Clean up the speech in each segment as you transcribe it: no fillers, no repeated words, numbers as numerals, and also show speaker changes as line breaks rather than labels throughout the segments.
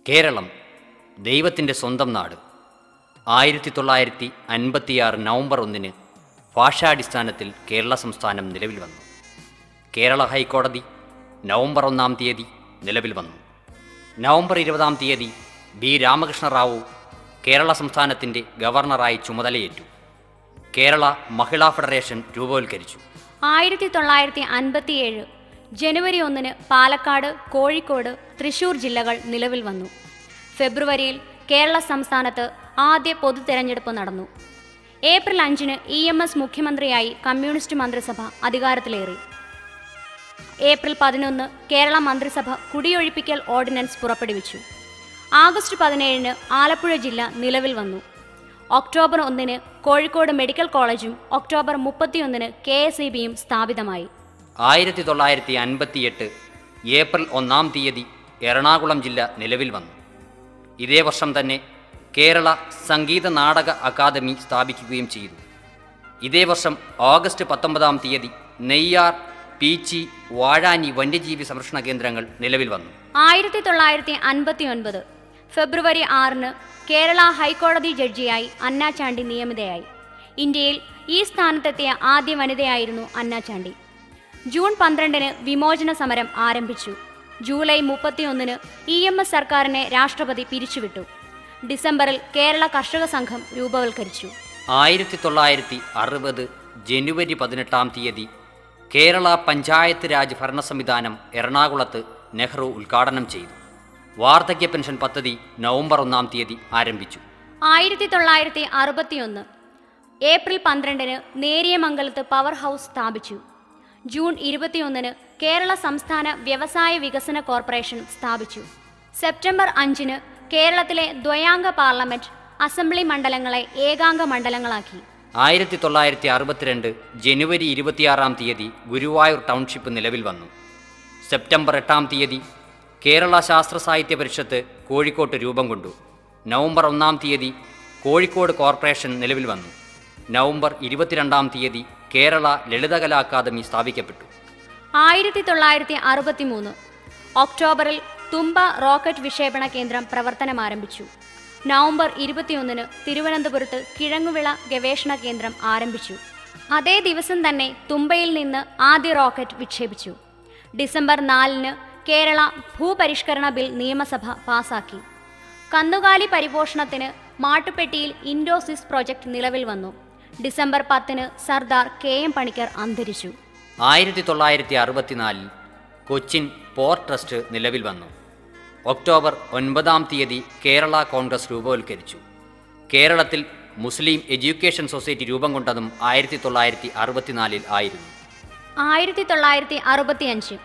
കേരളം ദൈവത്തിൻ്റെ സ്വന്തം നാട്. 1956 നവംബർ 1 ഭാഷാടിസ്ഥാനത്തിൽ കേരള സംസ്ഥാനം നിലവിൽ വന്നു. കേരള ഹൈക്കോടതി നവംബർ 1 നിലവിൽ വന്നു. നവംബർ 20 ബി രാമകൃഷ്ണ റാവു കേരള സംസ്ഥാനത്തിൻ്റെ ഗവർണറായി ചുമതലയേറ്റു. കേരള മഹിളാ ഫെഡറേഷൻ രൂപവൽക്കരിച്ചു.
1957 ജനുവരി 1 പാലക്കാട്, കോഴിക്കോട്, തൃശൂർ ജില്ലകൾ നിലവിൽ വന്നു. ഫെബ്രുവരിയിൽ കേരള സംസ്ഥാനത്ത് ആദ്യ പൊതു തെരഞ്ഞെടുപ്പ് നടന്നു. ഏപ്രിൽ 5 EMS മുഖ്യമന്ത്രിയായി കമ്മ്യൂണിസ്റ്റ് മന്ത്രിസഭ അധികാരത്തിലേറി. ഏപ്രിൽ 11 കേരള മന്ത്രിസഭ കുടിയൊഴിപ്പിക്കൽ ഓർഡിനൻസ് പുറപ്പെടുവിച്ചു. ആഗസ്റ്റ് 17 ആലപ്പുഴ ജില്ല നിലവിൽ വന്നു. ഒക്ടോബർ 1 കോഴിക്കോട് മെഡിക്കൽ കോളേജും ഒക്ടോബർ 31 KSEBയും സ്ഥാപിതമായി.
1958 ഏപ്രിൽ 1 എറണാകുളം ജില്ല നിലവിൽ വന്നു. ഇതേ വർഷം തന്നെ കേരള സംഗീത നാടക അക്കാദമി സ്ഥാപിക്കുകയും ചെയ്തു. ഇതേ വർഷം ഓഗസ്റ്റ് 19 നെയ്യാർ, പീച്ചി, വാഴാനി വന്യജീവി സംരക്ഷണ കേന്ദ്രങ്ങൾ നിലവിൽ വന്നു.
1959 ഫെബ്രുവരി 6 കേരള ഹൈക്കോടതി ജഡ്ജിയായി അന്ന ചാണ്ടി നിയമിതയായി. ഇന്ത്യയിൽ ഈ സ്ഥാനത്തെത്തിയ ആദ്യ വനിതയായിരുന്നു അന്ന ചാണ്ടി. ജൂൺ 12 വിമോചന സമരം ആരംഭിച്ചു. ജൂലൈ 31 EMS സർക്കാരിനെ രാഷ്ട്രപതി പിരിച്ചുവിട്ടു. ഡിസംബറിൽ കേരള കർഷക സംഘം രൂപവൽക്കരിച്ചു.
1960 ജനുവരി 18 കേരള പഞ്ചായത്ത് രാജ് ഭരണ സംവിധാനം എറണാകുളത്ത് നെഹ്റു ഉദ്ഘാടനം ചെയ്തു. വാർദ്ധക്യ പെൻഷൻ പദ്ധതി നവംബർ 1 ആരംഭിച്ചു.
1961 ഏപ്രിൽ 12 നേരിയമംഗലത്ത് പവർ ഹൗസ് സ്ഥാപിച്ചു. ജൂൺ 21 കേരള സംസ്ഥാന വ്യവസായ വികസന കോർപ്പറേഷൻ സ്ഥാപിച്ചു. സെപ്റ്റംബർ 5 കേരളത്തിലെ ദ്വയാംഗ പാർലമെന്റ് അസംബ്ലി മണ്ഡലങ്ങളെ ഏകാംഗ മണ്ഡലങ്ങളാക്കി.
1962 ജനുവരി 26 ഗുരുവായൂർ ടൗൺഷിപ്പ് നിലവിൽ വന്നു. സെപ്റ്റംബർ 8 കേരള ശാസ്ത്ര സാഹിത്യ പരിഷത്ത് കോഴിക്കോട്ട് രൂപം കൊണ്ടു. നവംബർ 1 കോഴിക്കോട് കോർപ്പറേഷൻ നിലവിൽ വന്നു. നവംബർ 22 കേരള ലളിതകലാ അക്കാദമി സ്ഥാപിക്കപ്പെട്ടു.
1963 ഒക്ടോബറിൽ തുമ്പ റോക്കറ്റ് വിക്ഷേപണ കേന്ദ്രം പ്രവർത്തനമാരംഭിച്ചു. നവംബർ 21 തിരുവനന്തപുരത്ത് കിഴങ്ങുവിള ഗവേഷണ കേന്ദ്രം ആരംഭിച്ചു. അതേ ദിവസം തന്നെ തുമ്പയിൽ നിന്ന് ആദ്യ റോക്കറ്റ് വിക്ഷേപിച്ചു. ഡിസംബർ 4 കേരള ഭൂപരിഷ്കരണ ബിൽ നിയമസഭ പാസാക്കി. കന്നുകാലി പരിപോഷണത്തിന് മാട്ടുപ്പെട്ടിയിൽ ഇൻഡോസിസ് പ്രോജക്റ്റ് നിലവിൽ വന്നു. ഡിസംബർ 10 സർദാർ KM പണിക്കർ അന്തരിച്ചു.
1964 കൊച്ചിൻ പോർട്ട് ട്രസ്റ്റ് നിലവിൽ വന്നു. ഒക്ടോബർ 9 കേരള കോൺഗ്രസ് രൂപവൽക്കരിച്ചു. കേരളത്തിൽ മുസ്ലിം എഡ്യൂക്കേഷൻ സൊസൈറ്റി രൂപം കൊണ്ടതും 1964 ആയിരുന്നു.
1965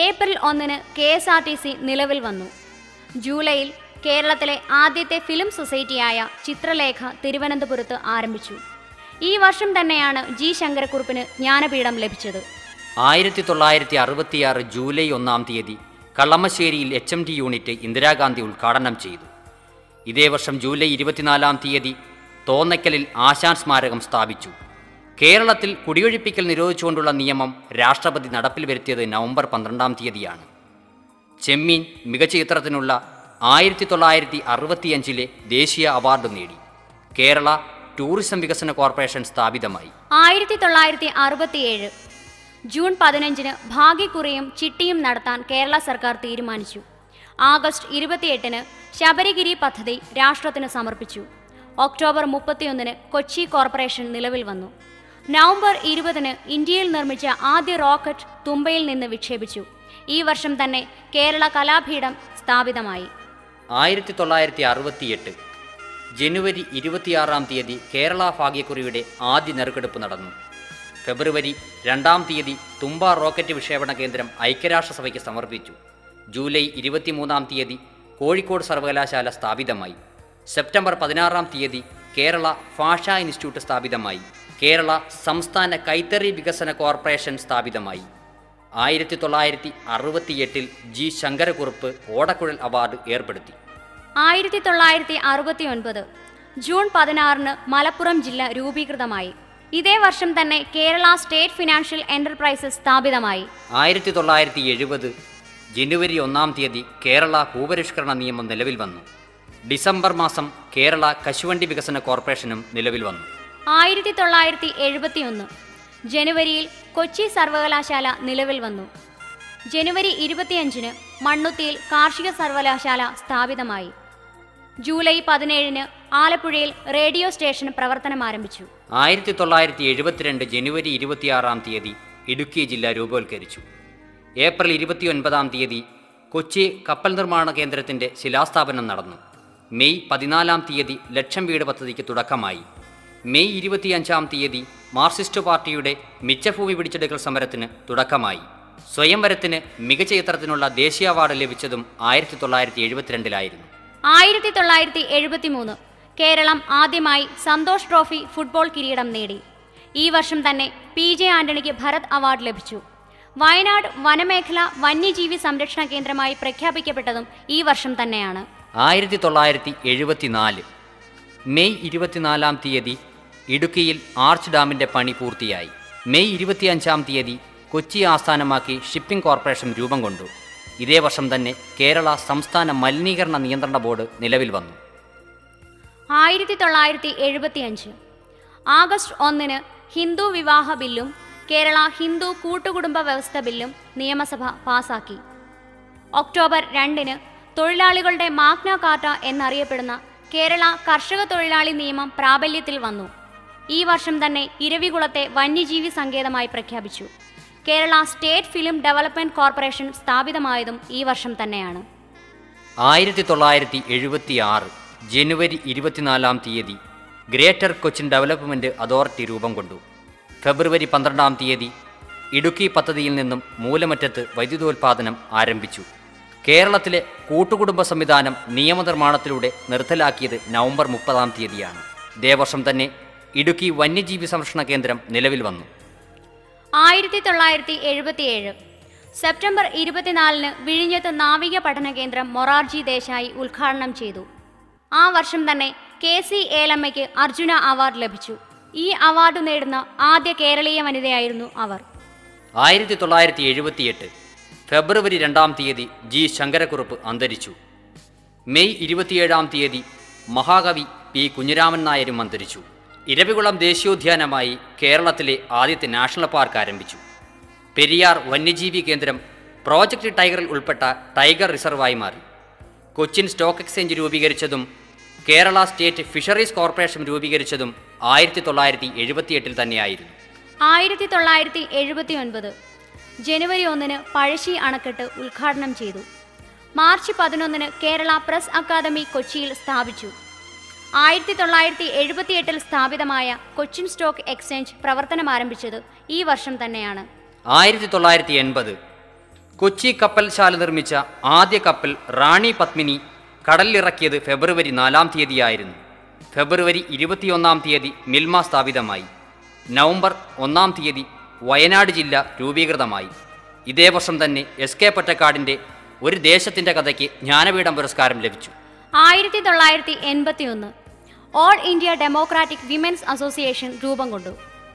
ഏപ്രിൽ 1 KSRTC നിലവിൽ വന്നു. ജൂലൈയിൽ കേരളത്തിലെ ആദ്യത്തെ ഫിലിം സൊസൈറ്റിയായ ചിത്രലേഖ തിരുവനന്തപുരത്ത് ആരംഭിച്ചു. ഈ വർഷം തന്നെയാണ് G ശങ്കരക്കുറുപ്പിന് ജ്ഞാനപീഠം ലഭിച്ചത്.
1966 ജൂലൈ 1 കളമശ്ശേരിയിൽ HMT യൂണിറ്റ് ഇന്ദിരാഗാന്ധി ഉദ്ഘാടനം ചെയ്തു. ഇതേ വർഷം ജൂലൈ 24 തോന്നയ്ക്കലിൽ ആശാൻ സ്മാരകം സ്ഥാപിച്ചു. കേരളത്തിൽ കുടിയൊഴിപ്പിക്കൽ നിരോധിച്ചുകൊണ്ടുള്ള നിയമം രാഷ്ട്രപതി നടപ്പിൽ വരുത്തിയത് നവംബർ 12 ചെമ്മീൻ മികച്ച ചിത്രത്തിനുള്ള 1965 ദേശീയ അവാർഡ് നേടി. കേരള ടൂറിസം വികസന കോർപ്പറേഷൻ സ്ഥാപിതമായി.
1967 ജൂൺ 15 ഭാഗ്യക്കുറിയും ചിട്ടിയും നടത്താൻ കേരള സർക്കാർ തീരുമാനിച്ചു. ആഗസ്റ്റ് 28 ശബരിഗിരി പദ്ധതി രാഷ്ട്രത്തിന് സമർപ്പിച്ചു. ഒക്ടോബർ 31 കൊച്ചി കോർപ്പറേഷൻ നിലവിൽ വന്നു. നവംബർ 20 ഇന്ത്യയിൽ നിർമ്മിച്ച ആദ്യ റോക്കറ്റ് തുമ്പയിൽ നിന്ന് വിക്ഷേപിച്ചു. ഈ വർഷം തന്നെ കേരള കലാപീഠം സ്ഥാപിതമായി.
1968 ജനുവരി 26 കേരള ഭാഗ്യക്കുറിയുടെ ആദ്യ നെറുക്കെടുപ്പ് നടന്നു. ഫെബ്രുവരി 2 തുമ്പ റോക്കറ്റ് വിക്ഷേപണ കേന്ദ്രം ഐക്യരാഷ്ട്രസഭയ്ക്ക് സമർപ്പിച്ചു. ജൂലൈ 23 കോഴിക്കോട് സർവകലാശാല സ്ഥാപിതമായി. സെപ്റ്റംബർ 16 കേരള ഭാഷാ ഇൻസ്റ്റിറ്റ്യൂട്ട് സ്ഥാപിതമായി. കേരള സംസ്ഥാന കൈത്തറി വികസന കോർപ്പറേഷൻ സ്ഥാപിതമായി. 1968 G ശങ്കരക്കുറുപ്പ് ഓടക്കുഴൽ അവാർഡ് ഏർപ്പെടുത്തി.
1969 ജൂൺ 16 മലപ്പുറം ജില്ല രൂപീകൃതമായി. ഇതേ വർഷം തന്നെ കേരള സ്റ്റേറ്റ് ഫിനാൻഷ്യൽ എന്റർപ്രൈസസ് സ്ഥാപിതമായി.
1970 ജനുവരി 1 തീയതി കേരള ഭൂപരിഷ്കരണ നിയമം നിലവിൽ വന്നു. ഡിസംബർ മാസം കേരള കശുവണ്ടി വികസന കോർപ്പറേഷനും നിലവിൽ വന്നു.
1971 ജനുവരിയിൽ കൊച്ചി സർവകലാശാല നിലവിൽ വന്നു. ജനുവരി 25 മണ്ണുത്തിയിൽ കാർഷിക സർവകലാശാല സ്ഥാപിതമായി. ജൂലൈ 17 ആലപ്പുഴയിൽ റേഡിയോ സ്റ്റേഷൻ പ്രവർത്തനം ആരംഭിച്ചു.
1972 ജനുവരി 26 തീയതി ഇടുക്കി ജില്ല രൂപവത്കരിച്ചു. ഏപ്രിൽ 29 തീയതി കൊച്ചി കപ്പൽ നിർമ്മാണ കേന്ദ്രത്തിൻ്റെ ശിലാസ്ഥാപനം നടന്നു. മെയ് 14 തീയതി ലക്ഷം വീട് പദ്ധതിക്ക് തുടക്കമായി. മെയ് 25 തീയതി മാർക്സിസ്റ്റ് പാർട്ടിയുടെ മിച്ചഭൂമി പിടിച്ചെടുക്കൽ സമരത്തിന് തുടക്കമായി. സ്വയംവരത്തിന് മികച്ച ചിത്രത്തിനുള്ള ദേശീയ അവാർഡ് ലഭിച്ചതും 1972
1973 കേരളം ആദ്യമായി സന്തോഷ് ട്രോഫി ഫുട്ബോൾ കിരീടം നേടി. ഈ വർഷം തന്നെ PJ ആന്റണിക്ക് ഭരത് അവാർഡ് ലഭിച്ചു. വയനാട് വനമേഖല വന്യജീവി സംരക്ഷണ കേന്ദ്രമായി പ്രഖ്യാപിക്കപ്പെട്ടതും ഈ വർഷം തന്നെയാണ്.
1974 മെയ് 24 തീയതി ഇടുക്കിയിൽ ആർച്ച് ഡാമിൻ്റെ പണി പൂർത്തിയായി. മെയ് 25 തീയതി കൊച്ചി ആസ്ഥാനമാക്കി ഷിപ്പിംഗ് കോർപ്പറേഷൻ രൂപം കൊണ്ടു. ഇതേ വർഷം തന്നെ കേരള സംസ്ഥാന മലിനീകരണ നിയന്ത്രണ ബോർഡ് നിലവിൽ വന്നു.
1975 ആഗസ്റ്റ് 1 ഹിന്ദു വിവാഹ ബില്ലും കേരള ഹിന്ദു കൂട്ടുകുടുംബ വ്യവസ്ഥ ബില്ലും നിയമസഭ പാസാക്കി. ഒക്ടോബർ 2 തൊഴിലാളികളുടെ മാഗ്ന കാർട്ട എന്നറിയപ്പെടുന്ന കേരള കർഷക തൊഴിലാളി നിയമം പ്രാബല്യത്തിൽ വന്നു. ഈ വർഷം തന്നെ ഇരവികുളത്തെ വന്യജീവി സങ്കേതമായി പ്രഖ്യാപിച്ചു. Kerala state film development corporation സ്ഥാപിതമായതും ഈ വർഷം തന്നെയാണ്.
1976 ജനുവരി 24 തീയതി ഗ്രേറ്റർ കൊച്ചിൻ ഡെവലപ്മെന്റ് അതോറിറ്റി രൂപം കൊണ്ടു. ഫെബ്രുവരി 12 തീയതി ഇടുക്കി പദ്ധതിയിൽ നിന്നും മൂലമറ്റത്ത് വൈദ്യുതോൽപാദനം ആരംഭിച്ചു. കേരളത്തിലെ കൂട്ടുകുടുംബ സംവിധാനം നിയമനിർമ്മാണത്തിലൂടെ നിർത്തലാക്കിയത് നവംബർ 30 തീയതിയാണ്. ഇതേ വർഷം തന്നെ ഇടുക്കി വന്യജീവി സംരക്ഷണ കേന്ദ്രം നിലവിൽ വന്നു.
1977 സെപ്റ്റംബർ 24 വിഴിഞ്ഞത്ത് നാവിക പഠന കേന്ദ്രം മൊറാർജി ദേശായി ഉദ്ഘാടനം ചെയ്തു. ആ വർഷം തന്നെ KC ഏലമ്മയ്ക്ക് അർജുന അവാർഡ് ലഭിച്ചു. ഈ അവാർഡ് നേടുന്ന ആദ്യ കേരളീയ വനിതയായിരുന്നു അവർ.
1978 ഫെബ്രുവരി 2 തീയതി G. ശങ്കരക്കുറുപ്പ് അന്തരിച്ചു. മെയ് 27 തീയതി മഹാകവി P. കുഞ്ഞിരാമൻ നായരും അന്തരിച്ചു. ഇരവികുളം ദേശീയോദ്യാനമായി കേരളത്തിലെ ആദ്യത്തെ നാഷണൽ പാർക്ക് ആരംഭിച്ചു. പെരിയാർ വന്യജീവി കേന്ദ്രം പ്രോജക്റ്റ് ടൈഗറിൽ ഉൾപ്പെട്ട ടൈഗർ റിസർവായി മാറി. കൊച്ചിൻ സ്റ്റോക്ക് എക്സ്ചേഞ്ച് രൂപീകരിച്ചതും കേരള സ്റ്റേറ്റ് ഫിഷറീസ് കോർപ്പറേഷൻ രൂപീകരിച്ചതും 1978 തന്നെയായിരുന്നു.
1979 ജനുവരി 1 പഴശ്ശി അണക്കെട്ട് ഉദ്ഘാടനം ചെയ്തു. മാർച്ച് 11 കേരള പ്രസ് അക്കാദമി കൊച്ചിയിൽ സ്ഥാപിച്ചു. 1978 സ്ഥാപിതമായ കൊച്ചിൻ സ്റ്റോക്ക് എക്സ്ചേഞ്ച് പ്രവർത്തനം ആരംഭിച്ചത് ഈ വർഷം തന്നെയാണ്.
1980 കൊച്ചി കപ്പൽശാല നിർമ്മിച്ച ആദ്യ കപ്പൽ റാണി പത്മിനി കടലിലിറക്കിയത് ഫെബ്രുവരി 4 തീയതിയായിരുന്നു. ഫെബ്രുവരി 21 തീയതി മിൽമ സ്ഥാപിതമായി. നവംബർ 1 തീയതി വയനാട് ജില്ല രൂപീകൃതമായി. ഇതേ വർഷം തന്നെ SK പൊറ്റക്കാടിൻ്റെ ഒരു ദേശത്തിൻ്റെ കഥയ്ക്ക് ജ്ഞാനപീഠം പുരസ്കാരം ലഭിച്ചു.
1981 all India democratic women's association രൂപം കൊണ്ടു.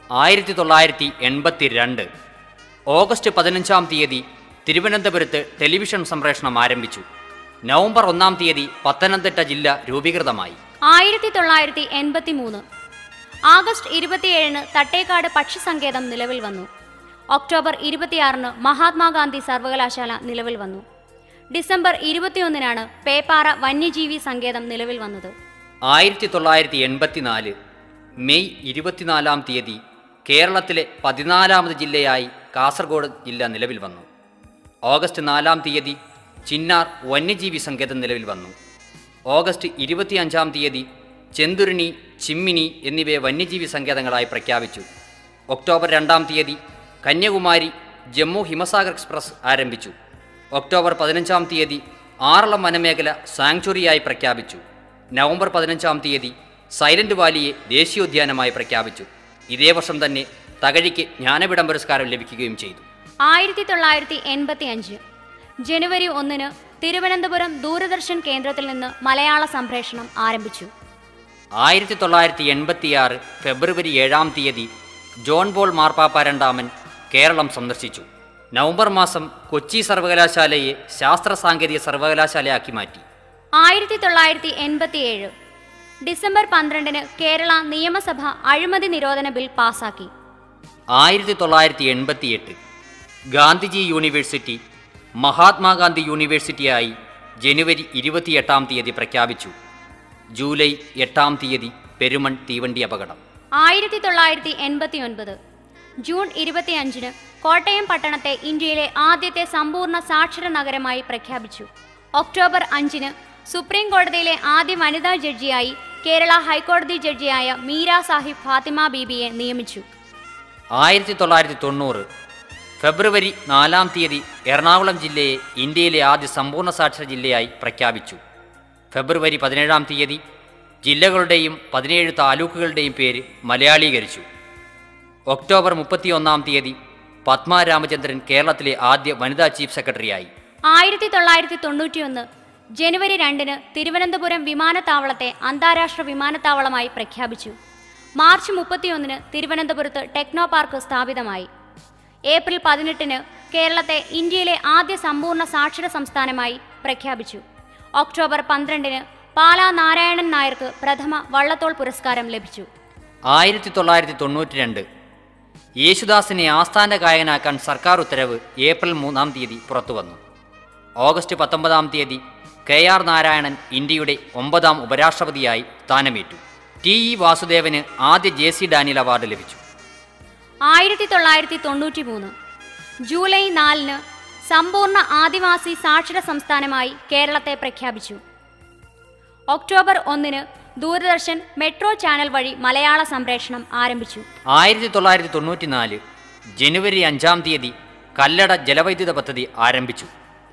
1982 ഓഗസ്റ്റ് 15 തീയതി തിരുവനന്തപുരത്ത് ടെലിവിഷൻ സംപ്രേഷണം ആരംഭിച്ചു. നവംബർ 1 തീയതി പത്തനംതിട്ട ജില്ല രൂപീകൃതമായി.
1983 ആഗസ്റ്റ് 27 തട്ടേക്കാട് പക്ഷിസങ്കേതം നിലവിൽ വന്നു. ഒക്ടോബർ 26 മഹാത്മാഗാന്ധി സർവകലാശാല നിലവിൽ വന്നു. ഡിസംബർ 21 പേപ്പാറ വന്യജീവി സങ്കേതം നിലവിൽ വന്നത്.
1984 മെയ് 24 തീയതി കേരളത്തിലെ 14ാമത് ജില്ലയായി കാസർഗോഡ് ജില്ല നിലവിൽ വന്നു. ഓഗസ്റ്റ് 4 തീയതി ചിന്നാർ വന്യജീവി സങ്കേതം നിലവിൽ വന്നു. ഓഗസ്റ്റ് 25 തീയതി ചെന്തുരുണി, ചിമ്മിനി എന്നിവയെ വന്യജീവി സങ്കേതങ്ങളായി പ്രഖ്യാപിച്ചു. ഒക്ടോബർ 2 തീയതി കന്യാകുമാരി ജമ്മു ഹിമസാഗർ എക്സ്പ്രസ് ആരംഭിച്ചു. ഒക്ടോബർ 15 തീയതി ആറളം വനമേഖല സാങ്ച്വറിയായി പ്രഖ്യാപിച്ചു. നവംബർ 15 തീയതി സൈലന്റ് വാലിയെ ദേശീയോദ്യാനമായി പ്രഖ്യാപിച്ചു. ഇതേ വർഷം തന്നെ തകഴിക്ക് ജ്ഞാനപീഠം പുരസ്കാരം ലഭിക്കുകയും ചെയ്തു.
1985 ജനുവരി 1 തിരുവനന്തപുരം ദൂരദർശൻ കേന്ദ്രത്തിൽ നിന്ന് മലയാള സംപ്രേഷണം ആരംഭിച്ചു.
1986 ഫെബ്രുവരി 7 തീയതി ജോൺ പോൾ മാർപ്പാപ്പ രണ്ടാമൻ കേരളം സന്ദർശിച്ചു. നവംബർ മാസം കൊച്ചി സർവകലാശാലയെ ശാസ്ത്ര സാങ്കേതിക സർവകലാശാലയാക്കി മാറ്റി.
1987 ഡിസംബർ 12 കേരള നിയമസഭ അഴിമതി നിരോധന ബിൽ പാസാക്കി.
1988 ഗാന്ധിജി യൂണിവേഴ്സിറ്റി മഹാത്മാഗാന്ധി യൂണിവേഴ്സിറ്റിയായി ജനുവരി 28 പ്രഖ്യാപിച്ചു. ജൂലൈ 8 പെരുമൺ തീവണ്ടി അപകടം.
1989 ജൂൺ 25 കോട്ടയം പട്ടണത്തെ ഇന്ത്യയിലെ ആദ്യത്തെ സമ്പൂർണ്ണ സാക്ഷര നഗരമായി പ്രഖ്യാപിച്ചു. ഒക്ടോബർ 5 സുപ്രീം കോടതിയിലെ ആദ്യ വനിതാ ജഡ്ജിയായി കേരള ഹൈക്കോടതി ജഡ്ജിയായ മീര സാഹിബ് ഫാത്തിമ ബീബിയെ നിയമിച്ചു.
1990 ഫെബ്രുവരി 4 എറണാകുളം ജില്ലയെ ഇന്ത്യയിലെ ആദ്യ സമ്പൂർണ്ണ സാക്ഷര ജില്ലയായി പ്രഖ്യാപിച്ചു. ഫെബ്രുവരി 17 ജില്ലകളുടെയും 17 താലൂക്കുകളുടെയും പേര് മലയാളീകരിച്ചു. ഒക്ടോബർ 31 പത്മ രാമചന്ദ്രൻ കേരളത്തിലെ ആദ്യ വനിതാ ചീഫ് സെക്രട്ടറിയായി.
1991 ജനുവരി 2 തിരുവനന്തപുരം വിമാനത്താവളത്തെ അന്താരാഷ്ട്ര വിമാനത്താവളമായി പ്രഖ്യാപിച്ചു. മാർച്ച് 31 തിരുവനന്തപുരത്ത് ടെക്നോ പാർക്ക് സ്ഥാപിതമായി. ഏപ്രിൽ 18 കേരളത്തെ ഇന്ത്യയിലെ ആദ്യ സമ്പൂർണ്ണ സാക്ഷര സംസ്ഥാനമായി പ്രഖ്യാപിച്ചു. ഒക്ടോബർ 12 പാലാ നാരായണൻ നായർക്ക് പ്രഥമ വള്ളത്തോൾ പുരസ്കാരം ലഭിച്ചു.
1992 യേശുദാസിനെ ആസ്ഥാന ഗായകനാക്കാൻ സർക്കാർ ഉത്തരവ് ഏപ്രിൽ 3 പുറത്തുവന്നു. ഓഗസ്റ്റ് 19 KR നാരായണൻ ഇന്ത്യയുടെ 9ാം ഉപരാഷ്ട്രപതിയായി സ്ഥാനമേറ്റു. TE വാസുദേവന് ആദ്യ JC ഡാനിയൽ അവാർഡ് ലഭിച്ചു.
1993 ജൂലൈ 4 സമ്പൂർണ്ണ ആദിവാസി സാക്ഷര സംസ്ഥാനമായി കേരളത്തെ പ്രഖ്യാപിച്ചു. ഒക്ടോബർ 1 ദൂരദർശൻ മെട്രോ ചാനൽ വഴി മലയാള സംപ്രേഷണം ആരംഭിച്ചു.
1994 ജനുവരി 5 കല്ലട ജലവൈദ്യുത പദ്ധതി ആരംഭിച്ചു.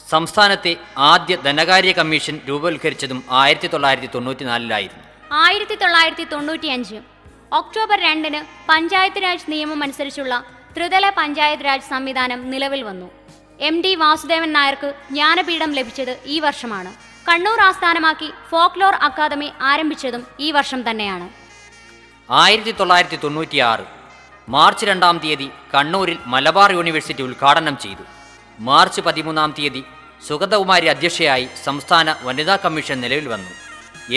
സംസ്ഥാനത്തെ ആദ്യ ധനകാര്യ കമ്മീഷൻ രൂപവത്കരിച്ചതും 1994
1995 ഒക്ടോബർ 2 പഞ്ചായത്ത് രാജ് നിയമം അനുസരിച്ചുള്ള ത്രിതല പഞ്ചായത്ത് രാജ് സംവിധാനം നിലവിൽ വന്നു. MD വാസുദേവൻ നായർക്ക് ജ്ഞാനപീഠം ലഭിച്ചത് ഈ വർഷമാണ്. കണ്ണൂർ ആസ്ഥാനമാക്കി ഫോക്ലോർ അക്കാദമി ആരംഭിച്ചതും ഈ വർഷം തന്നെയാണ്.
1996 മാർച്ച് 2 കണ്ണൂരിൽ മലബാർ യൂണിവേഴ്സിറ്റി ഉദ്ഘാടനം ചെയ്തു. മാർച്ച് 13 സുഗതകുമാരി അധ്യക്ഷയായി സംസ്ഥാന വനിതാ കമ്മീഷൻ നിലവിൽ വന്നു.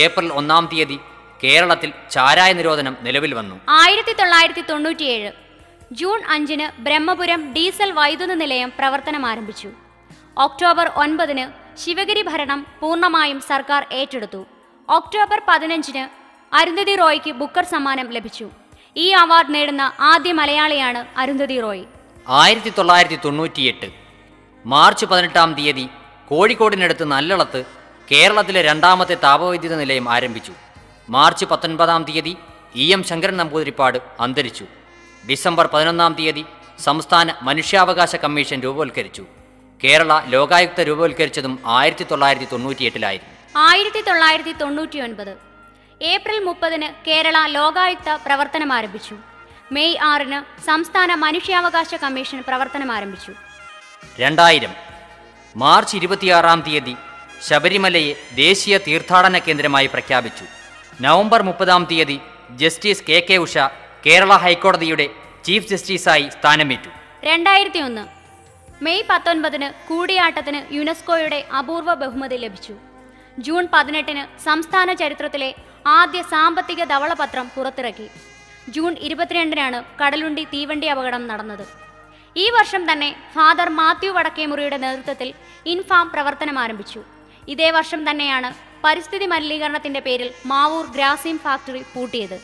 ഏപ്രിൽ 1 കേരളത്തിൽ ചാരായ നിരോധനം നിലവിൽ വന്നു.
1997 ജൂൺ 5 ബ്രഹ്മപുരം ഡീസൽ വൈദ്യുത നിലയം പ്രവർത്തനം ആരംഭിച്ചു. ഒക്ടോബർ 9 ശിവഗിരി ഭരണം പൂർണ്ണമായും സർക്കാർ ഏറ്റെടുത്തു. ഒക്ടോബർ 15 അരുന്ധതി റോയ്ക്ക് ബുക്കർ സമ്മാനം ലഭിച്ചു. ഈ അവാർഡ് നേടുന്ന ആദ്യ മലയാളിയാണ് അരുന്ധതി റോയ്.
1998 മാർച്ച് 18 കോഴിക്കോടിനടുത്ത് നല്ലളത്ത് കേരളത്തിലെ 2ാമത്തെ താപവൈദ്യുത നിലയം ആരംഭിച്ചു. മാർച്ച് 19 EM ശങ്കരൻ നമ്പൂതിരിപ്പാട് അന്തരിച്ചു. ഡിസംബർ 11 സംസ്ഥാന മനുഷ്യാവകാശ കമ്മീഷൻ രൂപവത്കരിച്ചു. കേരള ലോകായുക്ത രൂപവത്കരിച്ചതും 1998
1999 ഏപ്രിൽ 30 കേരള ലോകായുക്ത പ്രവർത്തനം ആരംഭിച്ചു. മെയ് 6 സംസ്ഥാന മനുഷ്യാവകാശ കമ്മീഷൻ പ്രവർത്തനം ആരംഭിച്ചു.
2000 മാർച്ച് 26 ശബരിമലയെ ദേശീയ തീർത്ഥാടന കേന്ദ്രമായി പ്രഖ്യാപിച്ചു. November 30 justice KK Usha Kerala ഹൈക്കോടതിയുടെ ചീഫ് ജസ്റ്റിസായി സ്ഥാനമേറ്റു.
2001 മെയ് 19 കൂടിയാട്ടത്തിന് യുനെസ്കോയുടെ അപൂർവ ബഹുമതി ലഭിച്ചു. ജൂൺ 18 സംസ്ഥാന ചരിത്രത്തിലെ ആദ്യ സാമ്പത്തിക ധവളപത്രം പുറത്തിറക്കി. ജൂൺ 22 കടലുണ്ടി തീവണ്ടി അപകടം നടന്നത്. ഈ വർഷം തന്നെ ഫാദർ മാത്യു വടക്കേമുറിയുടെ നേതൃത്വത്തിൽ ഇൻഫാം പ്രവർത്തനം ആരംഭിച്ചു. ഇതേ വർഷം തന്നെയാണ് പരിസ്ഥിതി മലിനീകരണത്തിന്റെ പേരിൽ മാവൂർ ഗ്രാസിം ഫാക്ടറി പൂട്ടിയത്.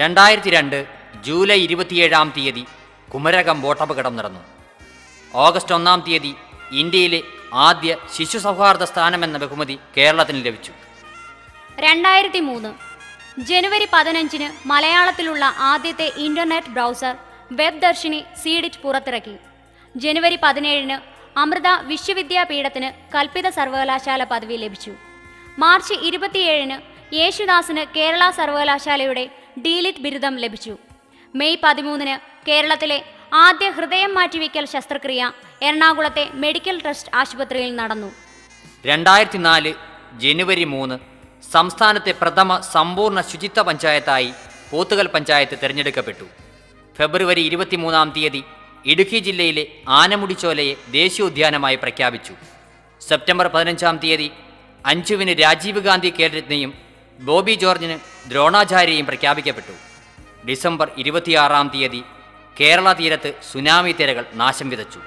2002 ജൂലൈ 27 കുമരകം ബോട്ടപകടം നടന്നു. ഓഗസ്റ്റ് 1 ഇന്ത്യയിലെ ആദ്യ ശിശു സൗഹാർദ്ദ സ്ഥാനമെന്ന ബഹുമതി കേരളത്തിന് ലഭിച്ചു.
2003 ജനുവരി 15 മലയാളത്തിലുള്ള ആദ്യത്തെ internet browser web Darshini C-DIT പുറത്തിറക്കി. ജനുവരി 17 അമൃത വിശ്വവിദ്യാപീഠത്തിന് കൽപ്പിത സർവകലാശാല പദവി ലഭിച്ചു. മാർച്ച് 27 യേശുദാസിന് കേരള സർവകലാശാലയുടെ ഡീലിറ്റ് ബിരുദം ലഭിച്ചു. മെയ് 13 കേരളത്തിലെ ആദ്യ ഹൃദയം മാറ്റിവെക്കൽ ശസ്ത്രക്രിയ എറണാകുളത്തെ മെഡിക്കൽ ട്രസ്റ്റ് ആശുപത്രിയിൽ നടന്നു.
2004 ജനുവരി 3 സംസ്ഥാനത്തെ പ്രഥമ സമ്പൂർണ്ണ ശുചിത്വ പഞ്ചായത്തായി പോത്തുകൽ പഞ്ചായത്ത് തിരഞ്ഞെടുക്കപ്പെട്ടു. ഫെബ്രുവരി 23 ഇടുക്കി ജില്ലയിലെ ആനമുടിച്ചോലയെ ദേശീയോദ്യാനമായി പ്രഖ്യാപിച്ചു. സെപ്റ്റംബർ 15-ാം തീയതി അഞ്ചുവിന് രാജീവ് ഗാന്ധി ഖേൽരത്നയും ബോബി ജോർജിന് ദ്രോണാചാര്യയും പ്രഖ്യാപിക്കപ്പെട്ടു. ഡിസംബർ 26-ാം തീയതി കേരള തീരത്ത് സുനാമി തിരകൾ നാശം വിതച്ചു.